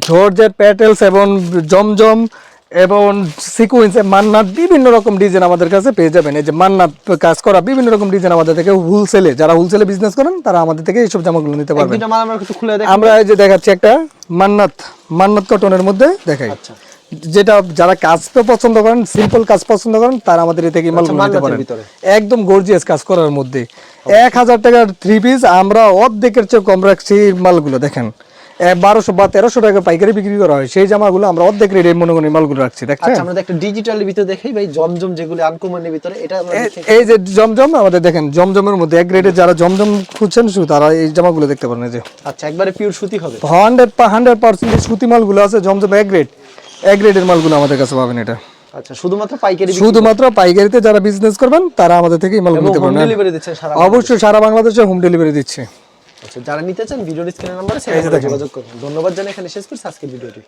Georgette petals এবং জমজম এবং sequence মান্নাত বিভিন্ন রকম ডিজাইন আমাদের কাছে পেয়ে যাবেন। এই যে মান্নাত কাজ করা বিভিন্ন রকম ডিজাইন আমাদের থেকে হোলসেলে, যারা হোলসেলে বিজনেস করেন তারা আমাদের থেকে এইসব জামাগুলো নিতে পারবেন। দুটো মাল আমরা একটু খুলে দেখাই। আমরা এই যে দেখাচ্ছি একটা মান্নাত কটনের মধ্যে দেখাই। আচ্ছা, যেটা যারা কাজ তো পছন্দ করেন, সিম্পল কাজ পছন্দ করেন, তারা আমাদের এই থেকে মালগুলো নিতে পারেন। একদম গর্জিয়াস কাজ করার মধ্যে 1000 টাকার 3 পিস আমরা অর্ধেকের চেয়ে কম রাখছি। মালগুলো দেখেন 1200 বা 1300 টাকা পাইকারি বিক্রি করা হয়, সেই জামাগুলো আমরা অর্ধেক রেটে মনে করি মালগুলো রাখছি। দেখছেন? আচ্ছা, আমরা একটা ডিজিটালের ভিতরে দেখাই ভাই, জমজম যেগুলো আনকমনের ভিতরে, এটা আমরা দেখি। এই যে জমজম আমাদের দেখেন, জমজমের মধ্যে এক গ্রেডে যারা জমজম খুঁজছেন শুধু তারা এই জামাগুলো দেখতে পারেন। এই যে আচ্ছা, একবারে পিওর সুতি হবে, 100% সুতি মালগুলো আছে, জমজম এক গ্রেডের মালগুলো আমাদের কাছে পাবেন। এটা আচ্ছা, শুধুমাত্র পাইকারি, শুধুমাত্র পাইকারিতে যারা বিজনেস করবেন তারা আমাদের থেকে এই মালগুলো নিতে পারবেন। ডেলিভারি দিচ্ছেন সারা অবশ্যই সারা বাংলাদেশে হোম ডেলিভারি দিচ্ছে। আচ্ছা, যারা নিতে চান ভিডিওর স্ক্রিনের নাম্বারে যোগাযোগ করুন। ধন্যবাদ জানাই, এখানে শেষ করছি আজকের ভিডিওটি।